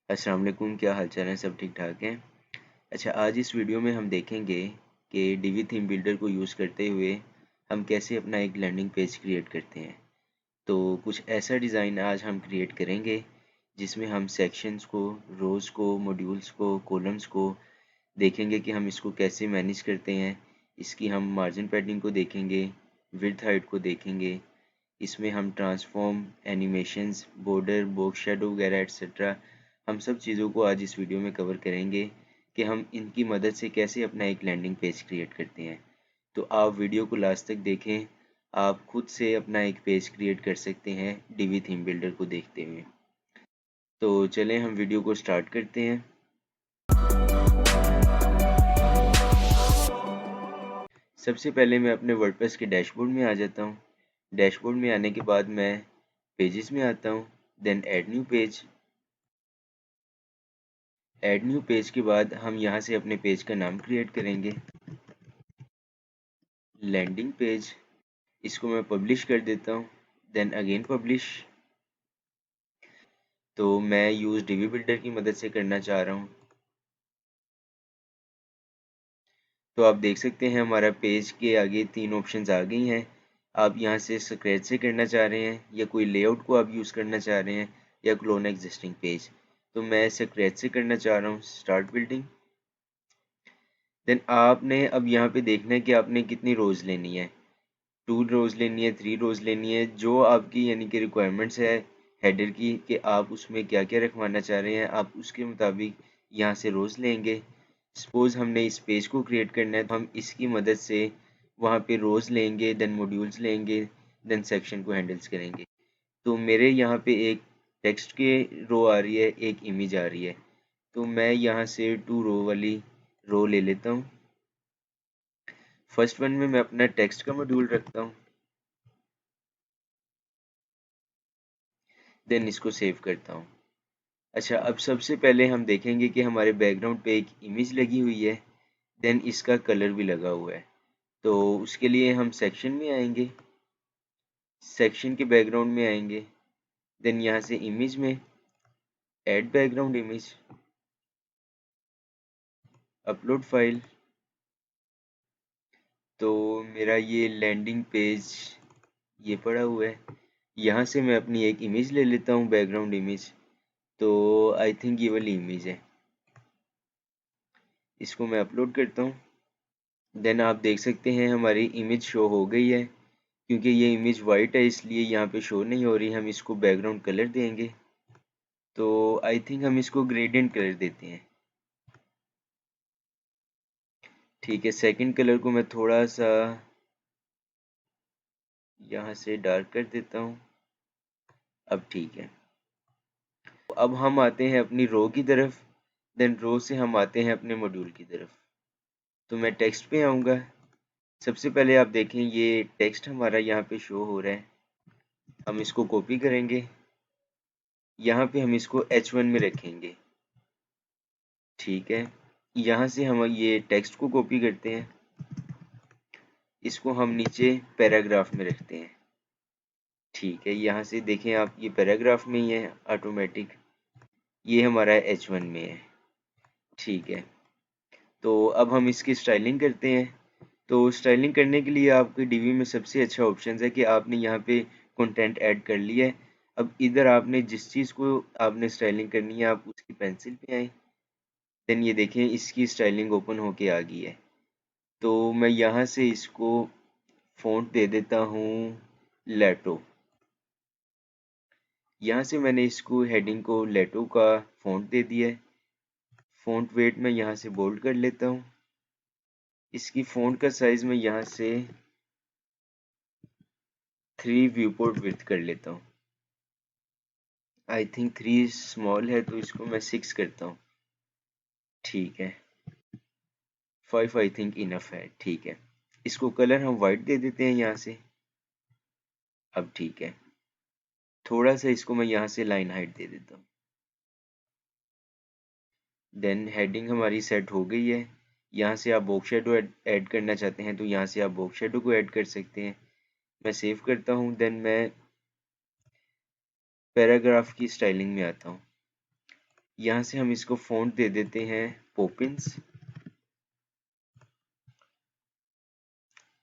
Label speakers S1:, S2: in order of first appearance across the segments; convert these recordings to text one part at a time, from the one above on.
S1: अस्सलाम वालेकुम, क्या हाल चाल है? सब ठीक ठाक हैं। अच्छा, आज इस वीडियो में हम देखेंगे कि डीवी थीम बिल्डर को यूज़ करते हुए हम कैसे अपना एक लैंडिंग पेज क्रिएट करते हैं। तो कुछ ऐसा डिज़ाइन आज हम क्रिएट करेंगे जिसमें हम सेक्शंस को, रोज़ को, मॉड्यूल्स को, कॉलम्स को देखेंगे कि हम इसको कैसे मैनेज करते हैं। इसकी हम मार्जिन पैडिंग को देखेंगे, विड्थ हाइट को देखेंगे। इसमें हम transform, animations, border, box shadow वगैरह एट्सेट्रा हम सब चीज़ों को आज इस वीडियो में कवर करेंगे कि हम इनकी मदद से कैसे अपना एक लैंडिंग पेज क्रिएट करते हैं। तो आप वीडियो को लास्ट तक देखें। आप खुद से अपना एक पेज क्रिएट कर सकते हैं डीवी थीम बिल्डर को देखते हुए। तो चलें हम वीडियो को स्टार्ट करते हैं। सबसे पहले मैं अपने वर्डप्रेस के डैशबोर्ड में आ जाता हूँ। डैशबोर्ड में आने के बाद मैं पेजेस में आता हूँ, then add new page. Add new page के बाद हम यहाँ से अपने पेज का नाम क्रिएट करेंगे, लैंडिंग पेज। इसको मैं पब्लिश कर देता हूँ, देन अगेन पब्लिश। तो मैं यूज़ डीवी बिल्डर की मदद से करना चाह रहा हूँ। तो आप देख सकते हैं हमारा पेज के आगे 3 ऑप्शंस आ गई हैं। आप यहाँ से स्क्रैच से करना चाह रहे हैं या कोई लेआउट को आप यूज़ करना चाह रहे हैं या क्लोन एग्जिस्टिंग पेज। तो मैं स्क्रैच से करना चाह रहा हूँ, स्टार्ट बिल्डिंग। देन आपने अब यहाँ पे देखना है कि आपने कितनी रोज़ लेनी है। 2 रोज़ लेनी है, 3 रोज़ लेनी है, जो आपकी यानी कि रिक्वायरमेंट्स है हेडर की कि आप उसमें क्या क्या रखवाना चाह रहे हैं, आप उसके मुताबिक यहाँ से रोज़ लेंगे। सपोज़ हमने इस पेज को क्रिएट करना है तो हम इसकी मदद से वहाँ पे रोज़ लेंगे, देन मॉड्यूल्स लेंगे, देन सेक्शन को हैंडल्स करेंगे। तो मेरे यहाँ पे एक टेक्स्ट के रो आ रही है, एक इमेज आ रही है। तो मैं यहाँ से 2 रो वाली रो ले लेता हूँ। फर्स्ट वन में मैं अपना टेक्स्ट का मॉड्यूल रखता हूँ, देन इसको सेव करता हूँ। अच्छा, अब सबसे पहले हम देखेंगे कि हमारे बैकग्राउंड पे एक इमेज लगी हुई है, देन इसका कलर भी लगा हुआ है। तो उसके लिए हम सेक्शन में आएंगे, सेक्शन के बैकग्राउंड में आएंगे, देन यहाँ से इमेज में add background image, upload file. तो मेरा ये लैंडिंग पेज ये पड़ा हुआ है। यहाँ से मैं अपनी एक इमेज ले लेता हूँ, बैकग्राउंड इमेज। तो आई थिंक ये वाली इमेज है, इसको मैं अपलोड करता हूँ। देन आप देख सकते हैं हमारी इमेज शो हो गई है। क्योंकि ये इमेज वाइट है इसलिए यहाँ पे शो नहीं हो रही। हम इसको बैकग्राउंड कलर देंगे, तो आई थिंक हम इसको ग्रेडियंट कलर देते हैं। ठीक है, सेकंड कलर को मैं थोड़ा सा यहाँ से डार्क कर देता हूँ। अब ठीक है। अब हम आते हैं अपनी रो की तरफ, देन रो से हम आते हैं अपने मॉड्यूल की तरफ। तो मैं टेक्स्ट पे आऊँगा। सबसे पहले आप देखें ये टेक्स्ट हमारा यहाँ पे शो हो रहा है। हम इसको कॉपी करेंगे, यहाँ पे हम इसको H1 में रखेंगे। ठीक है, यहाँ से हम ये टेक्स्ट को कॉपी करते हैं, इसको हम नीचे पैराग्राफ में रखते हैं। ठीक है, यहाँ से देखें आप ये पैराग्राफ में ही है ऑटोमेटिक, ये हमारा H1 में है। ठीक है, तो अब हम इसकी स्टाइलिंग करते हैं। तो स्टाइलिंग करने के लिए आपके डीवी में सबसे अच्छा ऑप्शन है कि आपने यहाँ पे कंटेंट ऐड कर लिया है। अब इधर आपने जिस चीज़ को आपने स्टाइलिंग करनी है आप उसकी पेंसिल पे आए, देन ये देखें इसकी स्टाइलिंग ओपन होके आ गई है। तो मैं यहाँ से इसको फ़ॉन्ट दे देता हूँ लेटो। यहाँ से मैंने इसको हेडिंग को लेटो का फ़ॉन्ट दे दिया है। फ़ॉन्ट वेट मैं यहाँ से बोल्ड कर लेता हूँ। इसकी फ़ॉन्ट का साइज़ मैं यहाँ से 3 व्यू पोर्ट विड्थ कर लेता हूँ। आई थिंक 3 स्मॉल है तो इसको मैं 6 करता हूँ। ठीक है, 5 आई थिंक इनफ है। ठीक है, इसको कलर हम वाइट दे देते हैं यहाँ से। अब ठीक है, थोड़ा सा इसको मैं यहाँ से लाइन हाइट दे देता हूँ। देन हेडिंग हमारी सेट हो गई है। यहाँ से आप बॉक्स शेडो ऐड करना चाहते हैं तो यहाँ से आप बॉक्स शेडो को ऐड कर सकते हैं। मैं सेव करता हूँ, देन मैं पैराग्राफ की स्टाइलिंग में आता हूँ। यहाँ से हम इसको फ़ॉन्ट दे देते हैं पॉपिंस।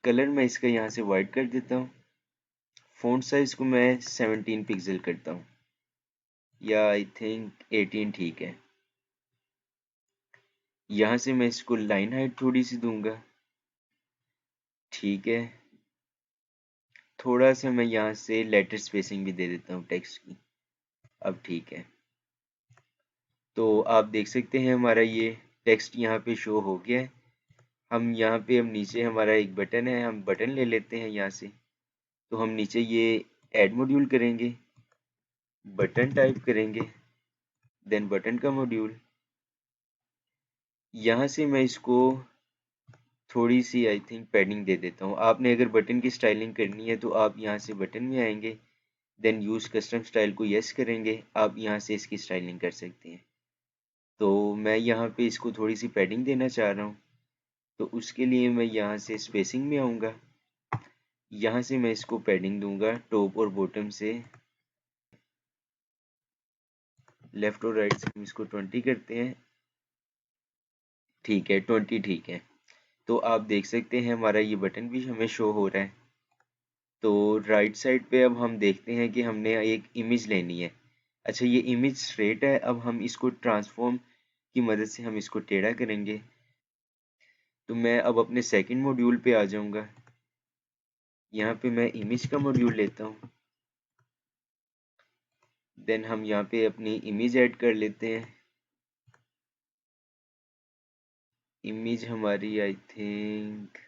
S1: कलर मैं इसका यहाँ से वाइट कर देता हूँ। फ़ॉन्ट साइज़ को मैं 17 पिक्सल करता हूँ, या आई थिंक 18 ठीक है। यहाँ से मैं इसको लाइन हाइट थोड़ी सी दूंगा, ठीक है। थोड़ा सा मैं यहाँ से लेटर स्पेसिंग भी दे देता हूँ टेक्स्ट की, अब ठीक है। तो आप देख सकते हैं हमारा ये टेक्स्ट यहाँ पे शो हो गया है। हम यहाँ पे अब नीचे हमारा एक बटन है, हम बटन ले लेते हैं यहाँ से। तो हम नीचे ये ऐड मॉड्यूल करेंगे, बटन टाइप करेंगे, देन बटन का मॉड्यूल। यहाँ से मैं इसको थोड़ी सी आई थिंक पैडिंग दे देता हूँ। आपने अगर बटन की स्टाइलिंग करनी है तो आप यहाँ से बटन में आएंगे, देन यूज़ कस्टम स्टाइल को यस करेंगे, आप यहाँ से इसकी स्टाइलिंग कर सकते हैं। तो मैं यहाँ पे इसको थोड़ी सी पैडिंग देना चाह रहा हूँ, तो उसके लिए मैं यहाँ से स्पेसिंग में आऊँगा। यहाँ से मैं इसको पैडिंग दूंगा टॉप और बॉटम से, लेफ्ट और राइट से हम इसको 20 करते हैं, ठीक है 20 ठीक है। तो आप देख सकते हैं हमारा ये बटन भी हमें शो हो रहा है। तो राइट साइड पे अब हम देखते हैं कि हमने एक इमेज लेनी है। अच्छा, ये इमेज स्ट्रेट है, अब हम इसको ट्रांसफॉर्म की मदद से हम इसको टेढ़ा करेंगे। तो मैं अब अपने सेकंड मॉड्यूल पे आ जाऊंगा। यहाँ पे मैं इमेज का मॉड्यूल लेता हूँ, देन हम यहाँ पे अपनी इमेज ऐड कर लेते हैं। इमेज हमारी आई थिंक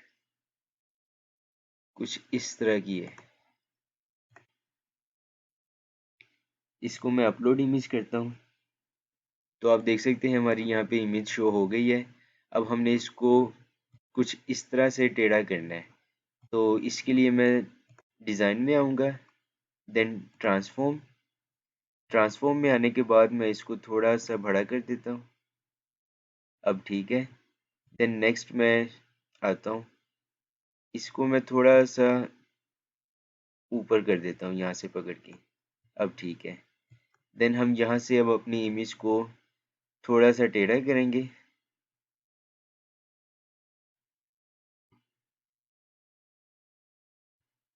S1: कुछ इस तरह की है। इसको मैं अपलोड इमेज करता हूँ। तो आप देख सकते हैं हमारी यहाँ पे इमेज शो हो गई है। अब हमने इसको कुछ इस तरह से टेढ़ा करना है। तो इसके लिए मैं डिज़ाइन में आऊँगा, देन ट्रांसफॉर्म। ट्रांसफॉर्म में आने के बाद मैं इसको थोड़ा सा बड़ा कर देता हूँ, अब ठीक है। देन नेक्स्ट मैं आता हूँ, इसको मैं थोड़ा सा ऊपर कर देता हूँ यहाँ से पकड़ के, अब ठीक है। देन हम यहाँ से अब अपनी इमेज को थोड़ा सा टेढ़ा करेंगे,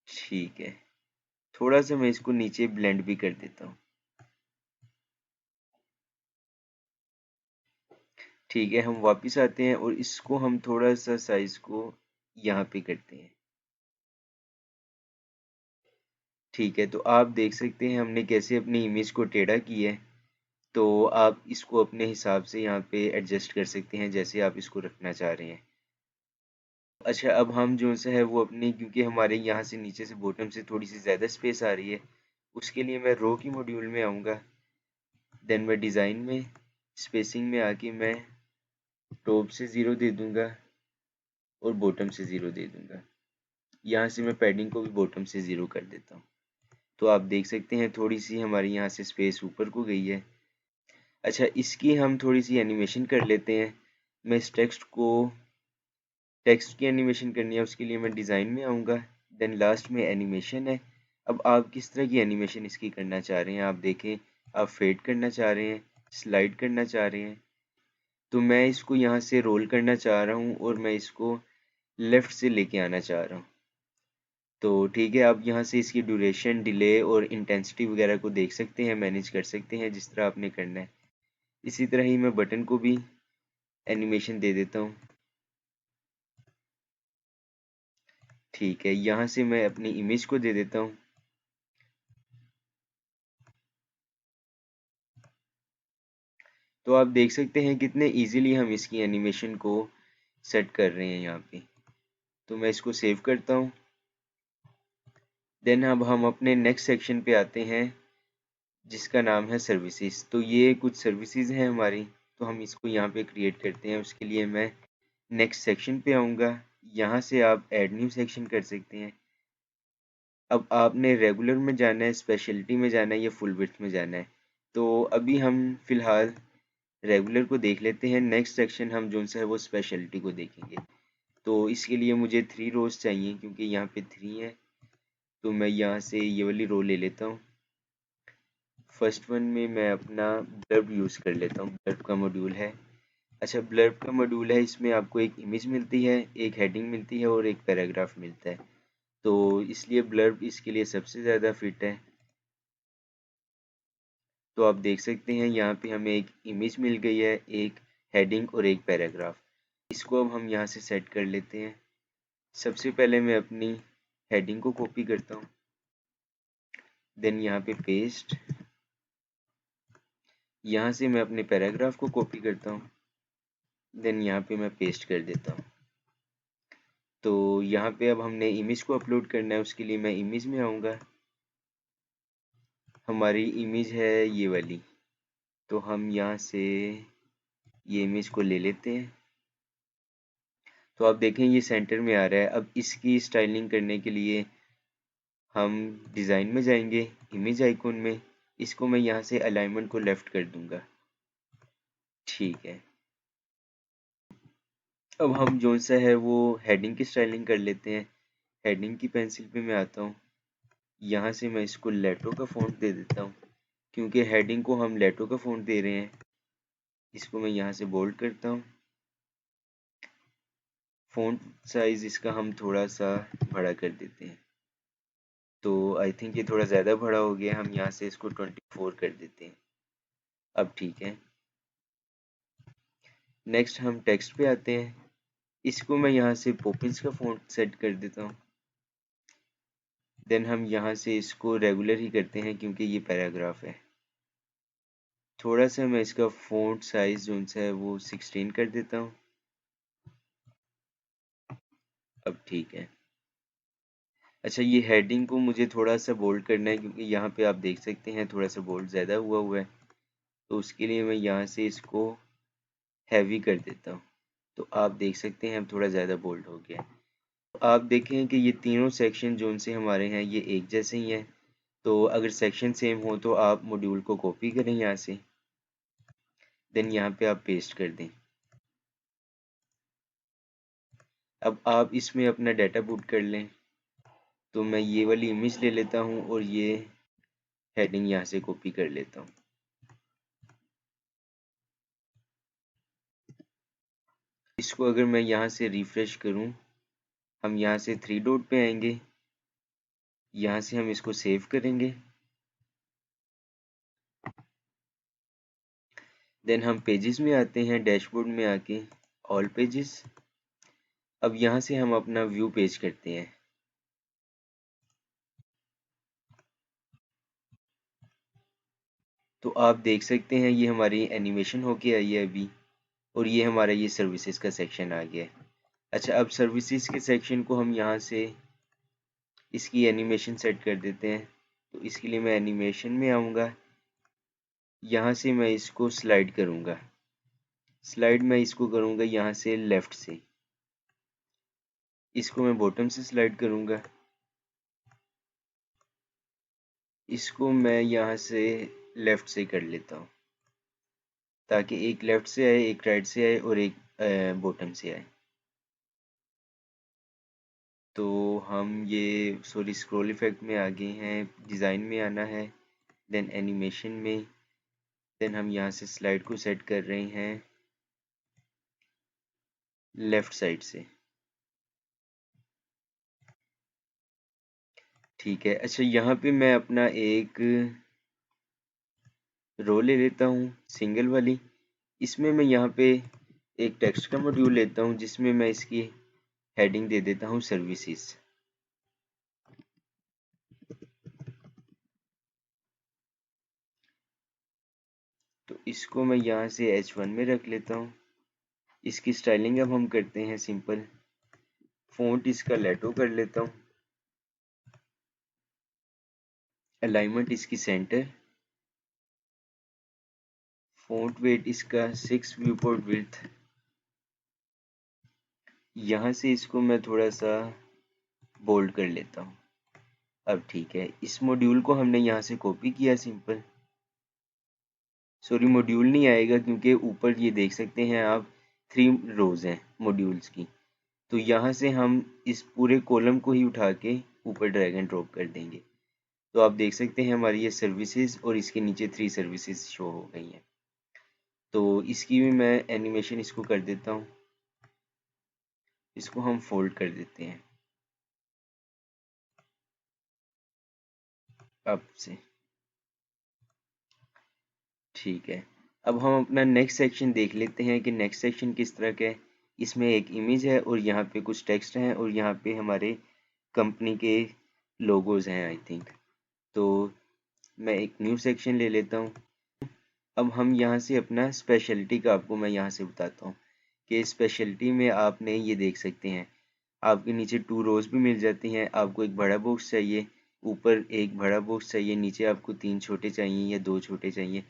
S1: ठीक है। थोड़ा सा मैं इसको नीचे ब्लेंड भी कर देता हूँ, ठीक है। हम वापस आते हैं और इसको हम थोड़ा सा साइज को यहाँ पे करते हैं, ठीक है। तो आप देख सकते हैं हमने कैसे अपनी इमेज को टेढ़ा किया है। तो आप इसको अपने हिसाब से यहाँ पे एडजस्ट कर सकते हैं जैसे आप इसको रखना चाह रहे हैं। अच्छा, अब हम जो सा है वो अपनी, क्योंकि हमारे यहाँ से नीचे से बॉटम से थोड़ी सी ज़्यादा स्पेस आ रही है, उसके लिए मैं रो की मॉड्यूल में आऊँगा। देन मैं डिज़ाइन में स्पेसिंग में आके मैं टॉप से 0 दे दूँगा और बॉटम से 0 दे दूँगा। यहाँ से मैं पैडिंग को भी बॉटम से 0 कर देता हूँ। तो आप देख सकते हैं थोड़ी सी हमारी यहाँ से स्पेस ऊपर को गई है। अच्छा, इसकी हम थोड़ी सी एनिमेशन कर लेते हैं। मैं इस टेक्स्ट की एनिमेशन करनी है, उसके लिए मैं डिज़ाइन में आऊँगा, देन लास्ट में एनिमेशन है। अब आप किस तरह की एनिमेशन इसकी करना चाह रहे हैं, आप देखें। आप फेड करना चाह रहे हैं, स्लाइड करना चाह रहे हैं। तो मैं इसको यहाँ से रोल करना चाह रहा हूँ और मैं इसको लेफ़्ट से लेके आना चाह रहा हूँ। तो ठीक है, आप यहाँ से इसकी ड्यूरेशन, डिले और इंटेंसिटी वगैरह को देख सकते हैं, मैनेज कर सकते हैं जिस तरह आपने करना है। इसी तरह ही मैं बटन को भी एनिमेशन दे देता हूँ, ठीक है। यहाँ से मैं अपनी इमेज को दे देता हूँ, तो आप देख सकते हैं कितने इजीली हम इसकी एनिमेशन को सेट कर रहे हैं यहाँ पे। तो मैं इसको सेव करता हूँ। देन अब हम अपने नेक्स्ट सेक्शन पे आते हैं जिसका नाम है सर्विसेज। तो ये कुछ सर्विसेज हैं हमारी, तो हम इसको यहाँ पे क्रिएट करते हैं। उसके लिए मैं नेक्स्ट सेक्शन पे आऊँगा, यहाँ से आप ऐड न्यू सेक्शन कर सकते हैं। अब आपने रेगुलर में जाना है, स्पेशलिटी में जाना है या फुल विड्थ में जाना है। तो अभी हम फिलहाल रेगुलर को देख लेते हैं, नेक्स्ट सेक्शन हम जो सा है वो स्पेशलिटी को देखेंगे। तो इसके लिए मुझे 3 रोज चाहिए क्योंकि यहाँ पे 3 है। तो मैं यहाँ से ये वाली रो ले लेता हूँ, फर्स्ट वन में मैं अपना ब्लर्ब यूज़ कर लेता हूँ, ब्लर्ब का मॉड्यूल है। अच्छा, ब्लर्ब का मॉड्यूल है, इसमें आपको एक इमेज मिलती है, एक हेडिंग मिलती है और एक पैराग्राफ मिलता है, तो इसलिए ब्लर्ब इसके लिए सबसे ज़्यादा फिट है। तो आप देख सकते हैं यहाँ पे हमें एक इमेज मिल गई है, एक हेडिंग और एक पैराग्राफ। इसको अब हम यहाँ से सेट कर लेते हैं। सबसे पहले मैं अपनी हेडिंग को कॉपी करता हूँ, देन यहाँ पे पेस्ट, यहाँ से मैं अपने पैराग्राफ को कॉपी करता हूँ, देन यहाँ पे मैं पेस्ट कर देता हूँ। तो यहाँ पे अब हमने इमेज को अपलोड करना है, उसके लिए मैं इमेज में आऊँगा। हमारी इमेज है ये वाली, तो हम यहाँ से ये इमेज को ले लेते हैं। तो आप देखें ये सेंटर में आ रहा है। अब इसकी स्टाइलिंग करने के लिए हम डिज़ाइन में जाएंगे, इमेज आइकॉन में, इसको मैं यहाँ से अलाइनमेंट को लेफ्ट कर दूंगा। ठीक है, अब हम जो सा है वो हेडिंग की स्टाइलिंग कर लेते हैं। हेडिंग की पेंसिल पे मैं आता हूँ, यहाँ से मैं इसको लेटो का फ़ॉन्ट दे देता हूँ, क्योंकि हेडिंग को हम लेटो का फ़ॉन्ट दे रहे हैं। इसको मैं यहाँ से बोल्ड करता हूँ। फ़ॉन्ट साइज़ इसका हम थोड़ा सा बड़ा कर देते हैं, तो आई थिंक ये थोड़ा ज़्यादा बड़ा हो गया, हम यहाँ से इसको 24 कर देते हैं। अब ठीक है, नेक्स्ट हम टेक्स्ट पे आते हैं। इसको मैं यहाँ से पॉपिंस का फ़ॉन्ट सेट कर देता हूँ। देन हम यहाँ से इसको रेगुलर ही करते हैं क्योंकि ये पैराग्राफ है। थोड़ा सा मैं इसका फ़ॉन्ट साइज़ जो सा है वो 16 कर देता हूँ। अब ठीक है। अच्छा, ये हेडिंग को मुझे थोड़ा सा बोल्ड करना है, क्योंकि यहाँ पे आप देख सकते हैं थोड़ा सा बोल्ड ज़्यादा हुआ है, तो उसके लिए मैं यहाँ से इसको हैवी कर देता हूँ। तो आप देख सकते हैं अब थोड़ा ज़्यादा बोल्ड हो गया है। तो आप देखें कि ये तीनों सेक्शन जो से हमारे हैं ये एक जैसे ही हैं। तो अगर सेक्शन सेम हो तो आप मॉड्यूल को कॉपी करें यहाँ से, देन यहाँ पे आप पेस्ट कर दें। अब आप इसमें अपना डाटा पुट कर लें। तो मैं ये वाली इमेज ले लेता हूँ और ये हेडिंग यहाँ से कॉपी कर लेता हूँ। इसको अगर मैं यहाँ से रिफ्रेश करूँ, हम यहाँ से 3 डॉट पे आएंगे, यहाँ से हम इसको सेव करेंगे, देन हम पेजेस में आते हैं, डैशबोर्ड में आके ऑल पेजेस। अब यहाँ से हम अपना व्यू पेज करते हैं। तो आप देख सकते हैं ये हमारी एनिमेशन होके आई है अभी, और ये हमारा ये सर्विसेज का सेक्शन आ गया है। अच्छा, अब सर्विसेज के सेक्शन को हम यहाँ से इसकी एनिमेशन सेट कर देते हैं। तो इसके लिए मैं एनिमेशन में आऊँगा, यहाँ से मैं इसको स्लाइड करूँगा। स्लाइड मैं इसको करूँगा यहाँ से लेफ़्ट से, इसको मैं बॉटम से स्लाइड करूँगा, इसको मैं यहाँ से लेफ़्ट से कर लेता हूँ, ताकि एक लेफ़्ट से आए, एक राइट से आए और एक बॉटम से आए। तो हम ये सॉरी स्क्रॉल इफेक्ट में आ गए हैं, डिज़ाइन में आना है, देन एनिमेशन में, देन हम यहाँ से स्लाइड को सेट कर रहे हैं लेफ़्ट साइड से। ठीक है। अच्छा, यहाँ पे मैं अपना एक रो ले लेता हूँ सिंगल वाली, इसमें मैं यहाँ पे एक टेक्स्ट का मॉड्यूल लेता हूँ, जिसमें मैं इसकी हेडिंग दे देता हूँ सर्विसेज। तो इसको मैं यहाँ से H1 में रख लेता हूँ। इसकी स्टाइलिंग अब हम करते हैं सिंपल, फ़ॉन्ट इसका लेटो कर लेता हूँ, अलाइनमेंट इसकी सेंटर, फ़ॉन्ट वेट इसका 6 व्यू पोर्ट विड्थ। यहाँ से इसको मैं थोड़ा सा बोल्ड कर लेता हूँ। अब ठीक है, इस मॉड्यूल को हमने यहाँ से कॉपी किया सिंपल, सॉरी मॉड्यूल नहीं आएगा क्योंकि ऊपर ये देख सकते हैं आप 3 रोज हैं मॉड्यूल्स की। तो यहाँ से हम इस पूरे कॉलम को ही उठा के ऊपर ड्रैग एंड ड्रॉप कर देंगे। तो आप देख सकते हैं हमारी ये सर्विसेज और इसके नीचे 3 सर्विसेज शो हो गई हैं। तो इसकी भी मैं एनिमेशन इसको कर देता हूँ, इसको हम फोल्ड कर देते हैं अब से। ठीक है, अब हम अपना नेक्स्ट सेक्शन देख लेते हैं कि नेक्स्ट सेक्शन किस तरह का है। इसमें एक इमेज है और यहाँ पे कुछ टेक्स्ट हैं और यहाँ पे हमारे कंपनी के लोगोज हैं आई थिंक। तो मैं एक न्यू सेक्शन ले लेता हूँ। अब हम यहाँ से अपना स्पेशलिटी का आपको मैं यहाँ से बताता हूँ कि स्पेशलिटी में आपने ये देख सकते हैं आपके नीचे 2 रोज भी मिल जाती हैं। आपको एक बड़ा बॉक्स चाहिए, ऊपर एक बड़ा बॉक्स चाहिए, नीचे आपको 3 छोटे चाहिए या 2 छोटे चाहिए।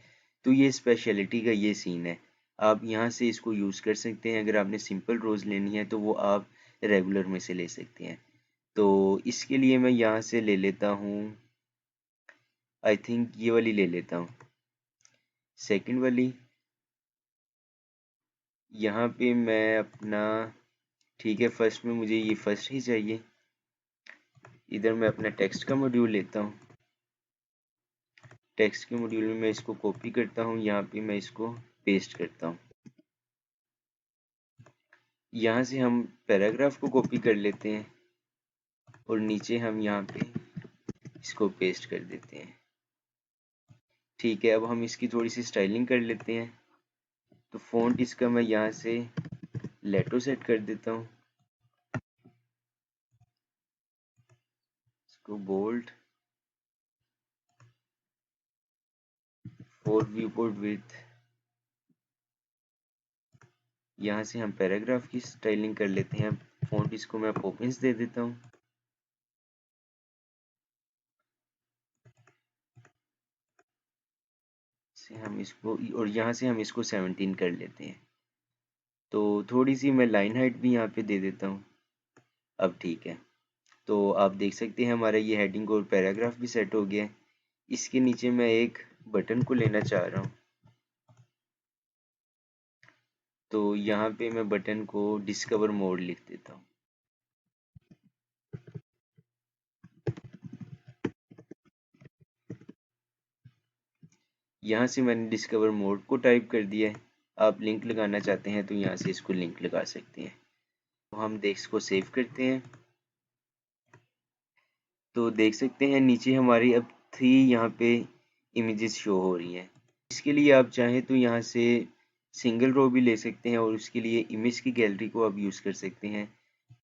S1: तो ये स्पेशलिटी का ये सीन है, आप यहाँ से इसको यूज़ कर सकते हैं। अगर आपने सिंपल रोज लेनी है तो वो आप रेगुलर में से ले सकते हैं। तो इसके लिए मैं यहाँ से ले लेता हूँ, आई थिंक ये वाली ले लेता हूँ, सेकंड वाली। यहाँ पे मैं अपना, ठीक है, फर्स्ट में मुझे ये फर्स्ट ही चाहिए। इधर मैं अपना टेक्स्ट का मॉड्यूल लेता हूँ, टेक्स्ट के मॉड्यूल में मैं इसको कॉपी करता हूँ, यहाँ पे मैं इसको पेस्ट करता हूँ। यहाँ से हम पैराग्राफ को कॉपी कर लेते हैं और नीचे हम यहाँ पे इसको पेस्ट कर देते हैं। ठीक है, अब हम इसकी थोड़ी सी स्टाइलिंग कर लेते हैं। तो फ़ॉन्ट इसका मैं यहाँ से लेटो सेट कर देता हूँ, इसको बोल्ड, फॉर व्यूपोर्ट विड्थ। यहाँ से हम पैराग्राफ की स्टाइलिंग कर लेते हैं। फ़ॉन्ट इसको मैं पॉपिंस दे देता हूँ। से हम इसको, और यहाँ से हम इसको 17 कर लेते हैं। तो थोड़ी सी मैं लाइन हाइट भी यहाँ पे दे देता हूँ। अब ठीक है, तो आप देख सकते हैं हमारा ये हेडिंग और पैराग्राफ भी सेट हो गया है। इसके नीचे मैं एक बटन को लेना चाह रहा हूँ, तो यहाँ पे मैं बटन को डिस्कवर मोड लिख देता हूँ। यहाँ से मैंने डिस्कवर मोड को टाइप कर दिया है। आप लिंक लगाना चाहते हैं तो यहाँ से इसको लिंक लगा सकते हैं। तो हम डेस्क को सेव करते हैं। तो देख सकते हैं नीचे हमारी अब 3 यहाँ पे इमेजेस शो हो रही हैं। इसके लिए आप चाहें तो यहाँ से सिंगल रो भी ले सकते हैं और उसके लिए इमेज की गैलरी को आप यूज़ कर सकते हैं।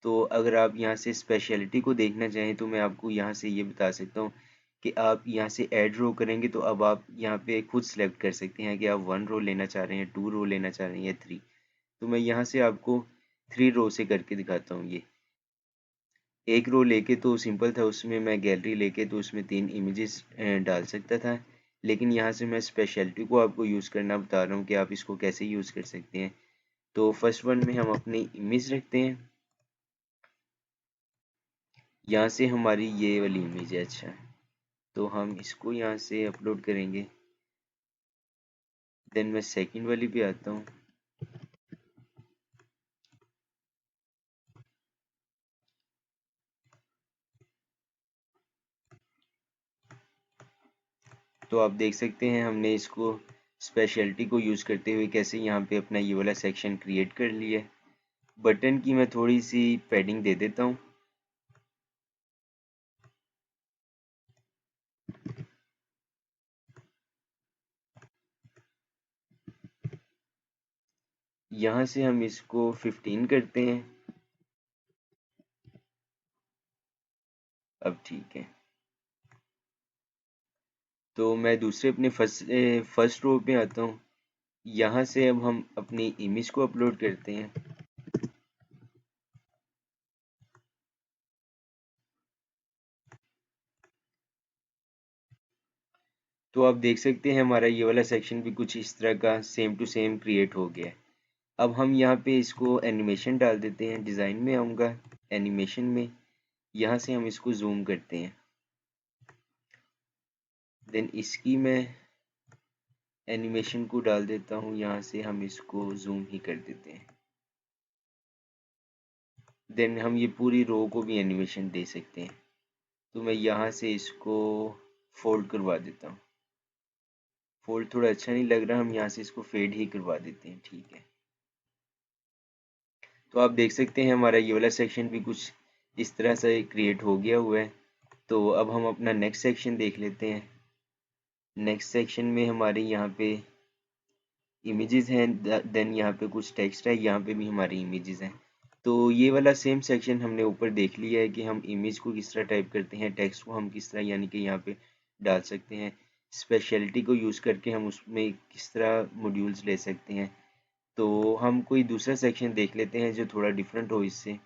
S1: तो अगर आप यहाँ से स्पेशलिटी को देखना चाहें तो मैं आपको यहाँ से ये बता सकता हूँ कि आप यहाँ से ऐड रो करेंगे तो अब आप यहाँ पे खुद सेलेक्ट कर सकते हैं कि आप 1 रो लेना चाह रहे हैं, 2 रो लेना चाह रहे हैं या 3। तो मैं यहाँ से आपको 3 रो से करके दिखाता हूँ। ये एक रो लेके तो सिंपल था, उसमें मैं गैलरी लेके तो उसमें 3 इमेजेस डाल सकता था। लेकिन यहाँ से मैं स्पेशलिटी को आपको यूज़ करना बता रहा हूँ कि आप इसको कैसे यूज़ कर सकते हैं। तो फर्स्ट वन में हम अपनी इमेज रखते हैं, यहाँ से हमारी ये वाली इमेज है। अच्छा, तो हम इसको यहाँ से अपलोड करेंगे। देन मैं सेकंड वाली पे आता हूँ। तो आप देख सकते हैं हमने इसको स्पेशलिटी को यूज़ करते हुए कैसे यहाँ पे अपना ये वाला सेक्शन क्रिएट कर लिया है। बटन की मैं थोड़ी सी पैडिंग दे देता हूँ। यहाँ से हम इसको 15 करते हैं। अब ठीक है, तो मैं दूसरे अपने फर्स्ट रो पे आता हूँ। यहाँ से अब हम अपनी इमेज को अपलोड करते हैं। तो आप देख सकते हैं हमारा ये वाला सेक्शन भी कुछ इस तरह का सेम टू सेम क्रिएट हो गया है। अब हम यहाँ पे इसको एनिमेशन डाल देते हैं। डिज़ाइन में आऊँगा, एनिमेशन में, यहाँ से हम इसको जूम करते हैं। देन इसकी मैं एनिमेशन को डाल देता हूँ, यहाँ से हम इसको जूम ही कर देते हैं। देन हम ये पूरी रो को भी एनिमेशन दे सकते हैं। तो मैं यहाँ से इसको फोल्ड करवा देता हूँ। फोल्ड थोड़ा अच्छा नहीं लग रहा, हम यहाँ से इसको फेड ही करवा देते हैं। ठीक है, तो आप देख सकते हैं हमारा ये वाला सेक्शन भी कुछ इस तरह से क्रिएट हो गया हुआ है। तो अब हम अपना नेक्स्ट सेक्शन देख लेते हैं। नेक्स्ट सेक्शन में हमारे यहाँ पे इमेजेस हैं, देन यहाँ पे कुछ टेक्स्ट है, यहाँ पे भी हमारी इमेजेस हैं। तो ये वाला सेम सेक्शन हमने ऊपर देख लिया है कि हम इमेज को किस तरह टाइप करते हैं, टेक्स्ट को हम किस तरह यानी कि यहाँ पे डाल सकते हैं, स्पेशलिटी को यूज़ करके हम उसमें किस तरह मॉड्यूल्स ले सकते हैं। तो हम कोई दूसरा सेक्शन देख लेते हैं जो थोड़ा डिफरेंट हो इससे।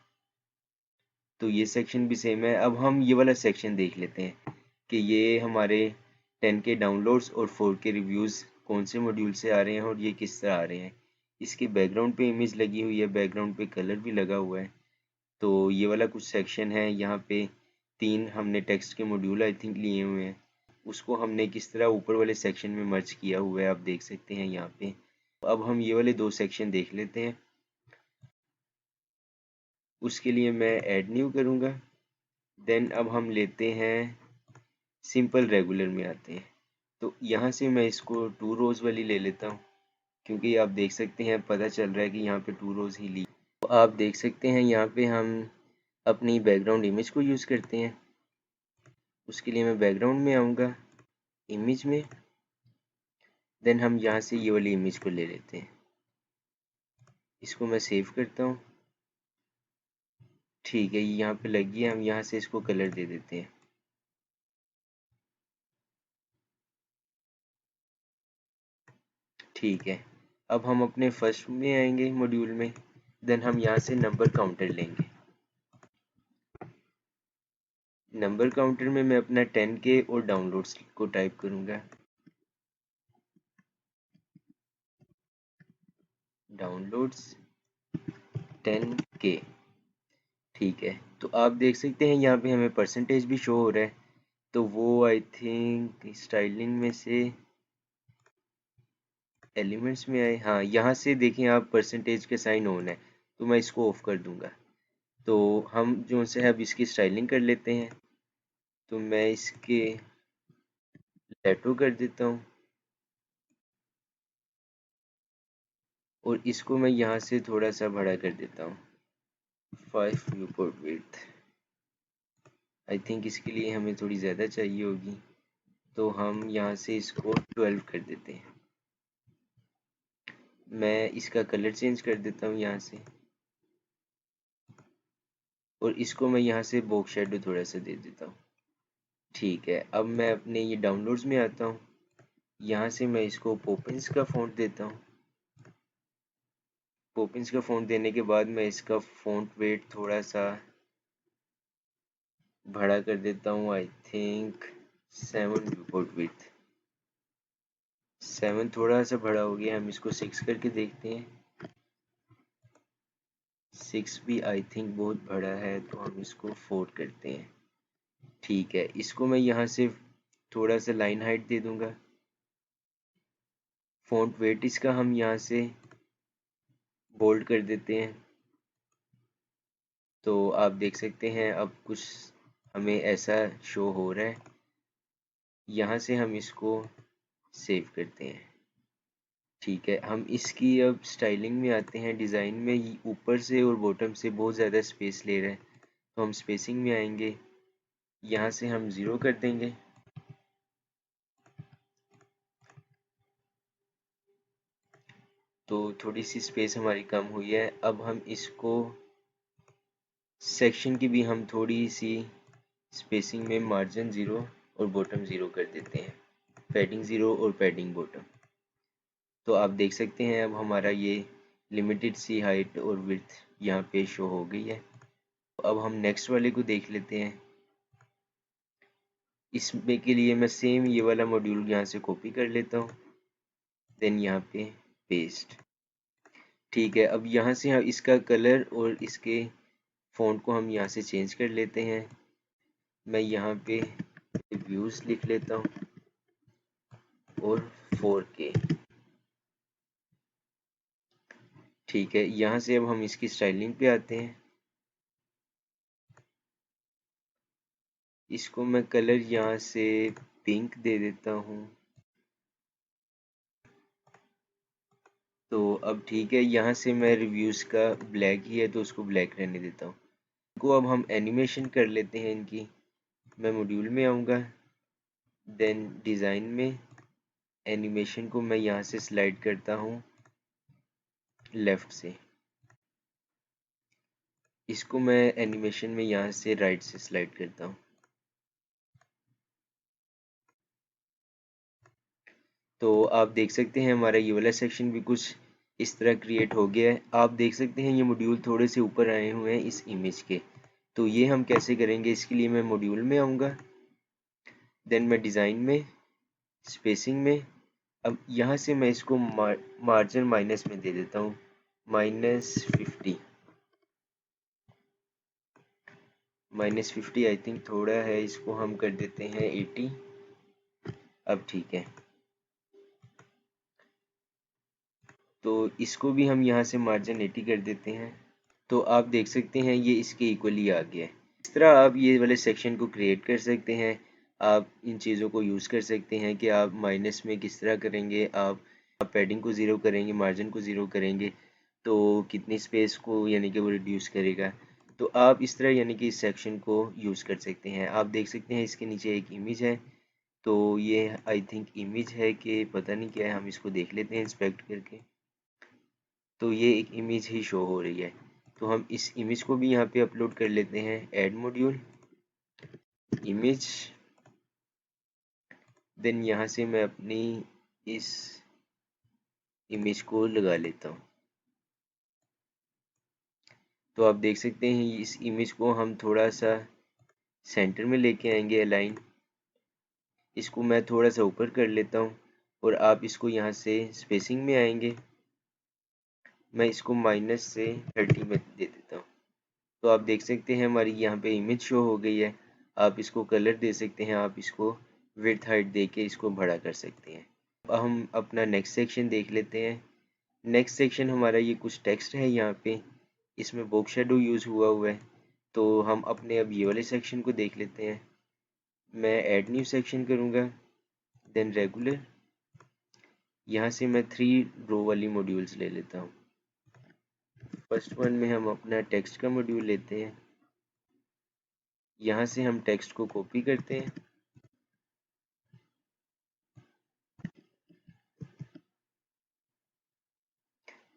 S1: तो ये सेक्शन भी सेम है। अब हम ये वाला सेक्शन देख लेते हैं कि ये हमारे 10K डाउनलोड्स और 4K रिव्यूज़ कौन से मॉड्यूल से आ रहे हैं और ये किस तरह आ रहे हैं। इसके बैकग्राउंड पे इमेज लगी हुई है, बैकग्राउंड पे कलर भी लगा हुआ है। तो ये वाला कुछ सेक्शन है, यहाँ पे 3 हमने टेक्स्ट के मॉड्यूल आई थिंक लिए हुए हैं, उसको हमने किस तरह ऊपर वाले सेक्शन में मर्ज किया हुआ है आप देख सकते हैं यहाँ पे। अब हम ये वाले 2 सेक्शन देख लेते हैं। उसके लिए मैं ऐड न्यू करूँगा। देन अब हम लेते हैं सिंपल रेगुलर में आते हैं। तो यहाँ से मैं इसको 2 रोज़ वाली ले लेता हूँ, क्योंकि आप देख सकते हैं पता चल रहा है कि यहाँ पे 2 रोज़ ही ली। तो आप देख सकते हैं यहाँ पे हम अपनी बैकग्राउंड इमेज को यूज़ करते हैं। उसके लिए मैं बैकग्राउंड में आऊँगा, इमेज में, देन हम यहाँ से ये वाली इमेज को ले लेते हैं। इसको मैं सेव करता हूँ। ठीक है, ये यहाँ पे लग गया। हम यहाँ से इसको कलर दे देते हैं। ठीक है, अब हम अपने फर्स्ट में आएंगे मॉड्यूल में, देन हम यहाँ से नंबर काउंटर लेंगे। नंबर काउंटर में मैं अपना 10K और डाउनलोड्स को टाइप करूँगा। Downloads 10K। ठीक है, तो आप देख सकते हैं यहाँ पे हमें परसेंटेज भी शो हो रहा है। तो वो आई थिंक स्टाइलिंग में से एलिमेंट्स में आए, हाँ यहाँ से देखें आप परसेंटेज के साइन ऑन है, तो मैं इसको ऑफ कर दूंगा। तो हम जो से अब इसकी स्टाइलिंग कर लेते हैं। तो मैं इसके लेटो कर देता हूँ और इसको मैं यहाँ से थोड़ा सा बड़ा कर देता हूँ, 5 व्यूपोर्ट विड्थ। आई थिंक इसके लिए हमें थोड़ी ज़्यादा चाहिए होगी, तो हम यहाँ से इसको 12 कर देते हैं। मैं इसका कलर चेंज कर देता हूँ यहाँ से, और इसको मैं यहाँ से बॉक्स शेडो थोड़ा सा दे देता हूँ। ठीक है, अब मैं अपने ये डाउनलोड्स में आता हूँ। यहाँ से मैं इसको पोपिंस का फ़ॉन्ट देता हूँ। पोपिंस का फ़ॉन्ट देने के बाद मैं इसका फ़ॉन्ट वेट थोड़ा सा बड़ा कर देता हूँ। आई थिंक 7 व्यूपोर्ट विड्थ, 7 थोड़ा सा बड़ा हो गया। हम इसको 6 करके देखते हैं। 6 भी आई थिंक बहुत बड़ा है, तो हम इसको 4 करते हैं। ठीक है, इसको मैं यहाँ से थोड़ा सा लाइन हाइट दे दूंगा। फ़ॉन्ट वेट इसका हम यहाँ से बोल्ड कर देते हैं। तो आप देख सकते हैं अब कुछ हमें ऐसा शो हो रहा है। यहाँ से हम इसको सेव करते हैं। ठीक है, हम इसकी अब स्टाइलिंग में आते हैं। डिज़ाइन में ऊपर से और बॉटम से बहुत ज़्यादा स्पेस ले रहा है, तो हम स्पेसिंग में आएंगे। यहाँ से हम 0 कर देंगे। तो थोड़ी सी स्पेस हमारी कम हुई है। अब हम इसको सेक्शन की भी हम थोड़ी सी स्पेसिंग में मार्जिन 0 और बॉटम 0 कर देते हैं, पैडिंग 0 और पैडिंग बॉटम। तो आप देख सकते हैं अब हमारा ये लिमिटेड सी हाइट और विड्थ यहाँ पे शो हो गई है। अब हम नेक्स्ट वाले को देख लेते हैं। इसमें के लिए मैं सेम ये वाला मॉड्यूल यहाँ से कॉपी कर लेता हूँ, देन यहाँ पे पेस्ट। ठीक है, अब यहाँ से हम इसका कलर और इसके फ़ॉन्ट को हम यहाँ से चेंज कर लेते हैं। मैं यहाँ पे व्यूज़ लिख लेता हूँ और 4K। ठीक है, यहाँ से अब हम इसकी स्टाइलिंग पे आते हैं। इसको मैं कलर यहाँ से पिंक दे देता हूँ। तो अब ठीक है, यहाँ से मैं रिव्यूज़ का ब्लैक ही है तो उसको ब्लैक रहने देता हूँ। को अब हम एनिमेशन कर लेते हैं इनकी। मैं मॉड्यूल में आऊँगा, देन डिज़ाइन में एनिमेशन को मैं यहाँ से स्लाइड करता हूँ लेफ़्ट से। इसको मैं एनिमेशन में यहाँ से राइट से स्लाइड करता हूँ। तो आप देख सकते हैं हमारा ये वाला सेक्शन भी कुछ इस तरह क्रिएट हो गया है। आप देख सकते हैं ये मॉड्यूल थोड़े से ऊपर आए हुए हैं इस इमेज के। तो ये हम कैसे करेंगे, इसके लिए मैं मॉड्यूल में आऊँगा, देन मैं डिज़ाइन में, स्पेसिंग में, अब यहाँ से मैं इसको मार्जिन माइनस में दे देता हूँ, -50। -50 आई थिंक थोड़ा है, इसको हम कर देते हैं 80। अब ठीक है, तो इसको भी हम यहाँ से मार्जिन 80 कर देते हैं। तो आप देख सकते हैं ये इसके इक्वली आ गया है। इस तरह आप ये वाले सेक्शन को क्रिएट कर सकते हैं। आप इन चीज़ों को यूज़ कर सकते हैं कि आप माइनस में किस तरह करेंगे, आप पैडिंग को ज़ीरो करेंगे, मार्जिन को ज़ीरो करेंगे तो कितनी स्पेस को यानी कि वो रिड्यूस करेगा। तो आप इस तरह यानी कि इस सेक्शन को यूज़ कर सकते हैं। आप देख सकते हैं इसके नीचे एक इमेज है, तो ये आई थिंक इमेज है कि पता नहीं क्या है, हम इसको देख लेते हैं इंस्पेक्ट करके। तो ये एक इमेज ही शो हो रही है, तो हम इस इमेज को भी यहाँ पे अपलोड कर लेते हैं। ऐड मॉड्यूल, इमेज, देन यहाँ से मैं अपनी इस इमेज को लगा लेता हूँ। तो आप देख सकते हैं इस इमेज को हम थोड़ा सा सेंटर में लेके आएंगे अलाइन। इसको मैं थोड़ा सा ऊपर कर लेता हूँ और आप इसको यहाँ से स्पेसिंग में आएंगे, मैं इसको -30 में दे देता हूँ। तो आप देख सकते हैं हमारी यहाँ पे इमेज शो हो गई है। आप इसको कलर दे सकते हैं, आप इसको विड्थ हाइट दे के इसको बड़ा कर सकते हैं। अब हम अपना नेक्स्ट सेक्शन देख लेते हैं। नेक्स्ट सेक्शन हमारा ये कुछ टेक्स्ट है यहाँ पे, इसमें बॉक्स शेडो यूज़ हुआ है। तो हम अपने अब ये वाले सेक्शन को देख लेते हैं। मैं ऐड न्यू सेक्शन करूँगा, देन रेगुलर, यहाँ से मैं 3 रो वाली मॉड्यूल्स ले लेता हूँ। फर्स्ट वन में हम अपना टेक्स्ट का मॉड्यूल लेते हैं, यहाँ से हम टेक्स्ट को कॉपी करते हैं,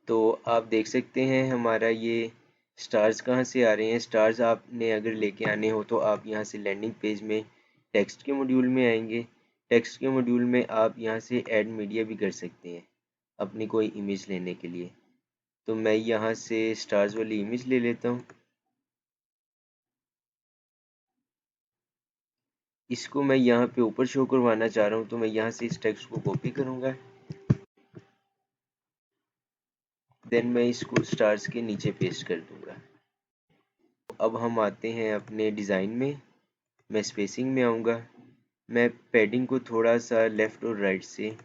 S1: तो आप देख सकते हैं हमारा ये स्टार्स कहाँ से आ रहे हैं। स्टार्स आपने अगर लेके आने हो तो आप यहाँ से लैंडिंग पेज में टेक्स्ट के मॉड्यूल में आएंगे। टेक्स्ट के मॉड्यूल में आप यहाँ से ऐड मीडिया भी कर सकते हैं अपनी कोई इमेज लेने के लिए। तो मैं यहाँ से स्टार्स वाली इमेज ले लेता हूँ, इसको मैं यहाँ पे ऊपर शो करवाना चाह रहा हूँ, तो मैं यहाँ से इस टेक्स्ट को कॉपी करूँगा, देन मैं इसको स्टार्स के नीचे पेस्ट कर दूँगा। अब हम आते हैं अपने डिज़ाइन में, मैं स्पेसिंग में आऊँगा, मैं पैडिंग को थोड़ा सा लेफ़्ट और राइट से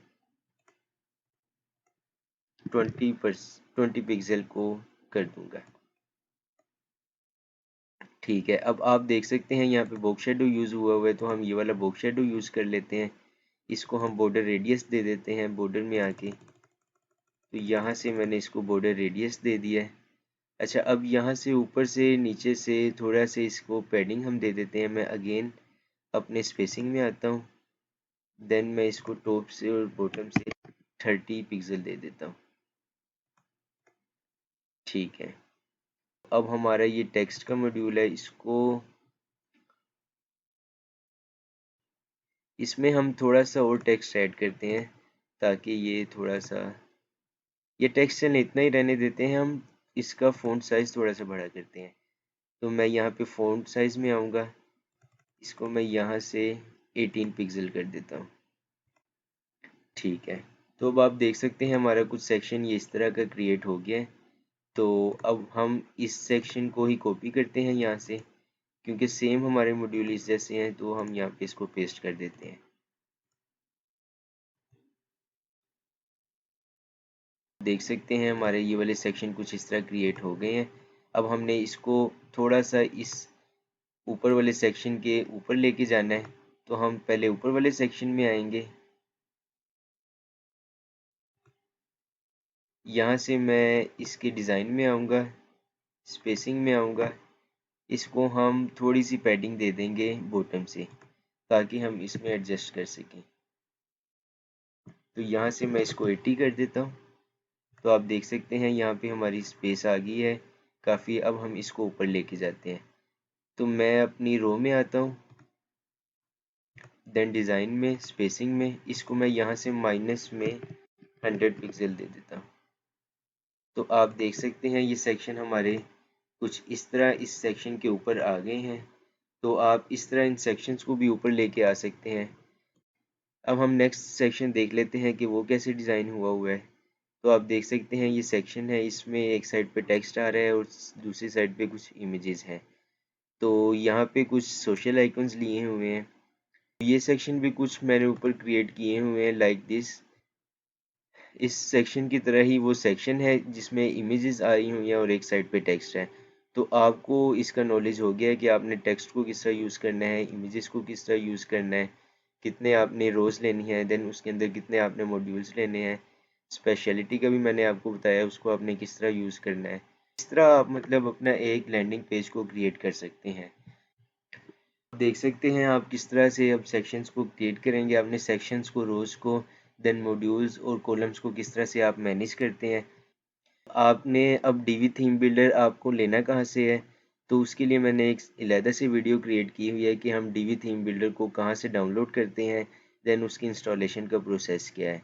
S1: 20 पिक्सल को कर दूँगा। ठीक है, अब आप देख सकते हैं यहाँ पे बॉक्स शेडो यूज़ हुआ है, तो हम ये वाला बॉक्स शेडो यूज़ कर लेते हैं। इसको हम बॉर्डर रेडियस दे देते हैं, बॉर्डर में आके तो यहाँ से मैंने इसको बॉर्डर रेडियस दे दिया है। अच्छा, अब यहाँ से ऊपर से नीचे से थोड़ा से इसको पैडिंग हम दे देते हैं। मैं अगेन अपने स्पेसिंग में आता हूँ, देन मैं इसको टॉप से और बॉटम से 30 पिक्सल दे देता हूँ। ठीक है, अब हमारा ये टेक्स्ट का मॉड्यूल है, इसमें हम थोड़ा सा और टेक्स्ट ऐड करते हैं ताकि ये थोड़ा सा, ये टेक्स्ट चले इतना ही रहने देते हैं, हम इसका फ़ॉन्ट साइज़ थोड़ा सा बड़ा करते हैं। तो मैं यहाँ पे फ़ॉन्ट साइज़ में आऊँगा, इसको मैं यहाँ से 18 पिक्सल कर देता हूँ। ठीक है, तो अब आप देख सकते हैं हमारा कुछ सेक्शन ये इस तरह का क्रिएट हो गया है। तो अब हम इस सेक्शन को ही कॉपी करते हैं यहाँ से, क्योंकि सेम हमारे मॉड्यूल इस जैसे हैं, तो हम यहाँ पे इसको पेस्ट कर देते हैं। देख सकते हैं हमारे ये वाले सेक्शन कुछ इस तरह क्रिएट हो गए हैं। अब हमने इसको थोड़ा सा इस ऊपर वाले सेक्शन के ऊपर लेके जाना है, तो हम पहले ऊपर वाले सेक्शन में आएंगे। यहाँ से मैं इसके डिज़ाइन में आऊँगा, स्पेसिंग में आऊँगा। इसको हम थोड़ी सी पैडिंग दे देंगे बॉटम से, ताकि हम इसमें एडजस्ट कर सकें। तो यहाँ से मैं इसको 80 कर देता हूँ। तो आप देख सकते हैं यहाँ पे हमारी स्पेस आ गई है काफ़ी। अब हम इसको ऊपर लेके जाते हैं। तो मैं अपनी रो में आता हूँ, देन डिज़ाइन में, स्पेसिंग में, इसको मैं यहाँ से माइनस में 100 पिक्सल दे देता हूँ। तो आप देख सकते हैं ये सेक्शन हमारे कुछ इस तरह इस सेक्शन के ऊपर आ गए हैं। तो आप इस तरह इन सेक्शंस को भी ऊपर लेके आ सकते हैं। अब हम नेक्स्ट सेक्शन देख लेते हैं कि वो कैसे डिज़ाइन हुआ है। तो आप देख सकते हैं ये सेक्शन है, इसमें एक साइड पे टेक्स्ट आ रहा है और दूसरी साइड पे कुछ इमेजेस हैं। तो यहाँ पे कुछ सोशल आइकन्स लिए हुए हैं। ये सेक्शन भी कुछ मैंने ऊपर क्रिएट किए हुए हैं लाइक दिस। इस सेक्शन की तरह ही वो सेक्शन है जिसमें इमेजेस आई हुई हैं और एक साइड पे टेक्स्ट है। तो आपको इसका नॉलेज हो गया है कि आपने टेक्स्ट को किस तरह यूज़ करना है, इमेजेस को किस तरह यूज़ करना है, कितने आपने रोज़ लेनी है, देन उसके अंदर कितने आपने मॉड्यूल्स लेने हैं। स्पेशलिटी का भी मैंने आपको बताया, उसको आपने किस तरह यूज़ करना है। इस तरह आप मतलब अपना एक लैंडिंग पेज को क्रिएट कर सकते हैं। देख सकते हैं आप किस तरह से अब सेक्शंस को क्रिएट करेंगे। आपने सेक्शंस को, रोज़ को, देन मॉड्यूल्स और कॉलम्स को किस तरह से आप मैनेज करते हैं। आपने अब डीवी थीम बिल्डर आपको लेना कहाँ से है, तो उसके लिए मैंने एक अलहदा से वीडियो क्रिएट की हुई है कि हम डीवी थीम बिल्डर को कहाँ से डाउनलोड करते हैं, देन उसकी इंस्टॉलेशन का प्रोसेस क्या है।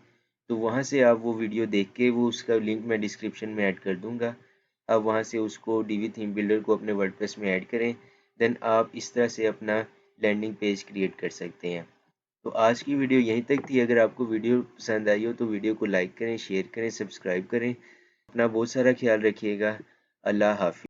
S1: तो वहाँ से आप वो वीडियो देख के, वो उसका लिंक मैं डिस्क्रिप्शन में ऐड कर दूँगा। आप वहाँ से उसको डीवी थीम बिल्डर को अपने वर्डप्रेस में ऐड करें, देन आप इस तरह से अपना लैंडिंग पेज क्रिएट कर सकते हैं। तो आज की वीडियो यहीं तक थी। अगर आपको वीडियो पसंद आई हो तो वीडियो को लाइक करें, शेयर करें, सब्सक्राइब करें। अपना बहुत सारा ख्याल रखिएगा। अल्लाह हाफ़िज़।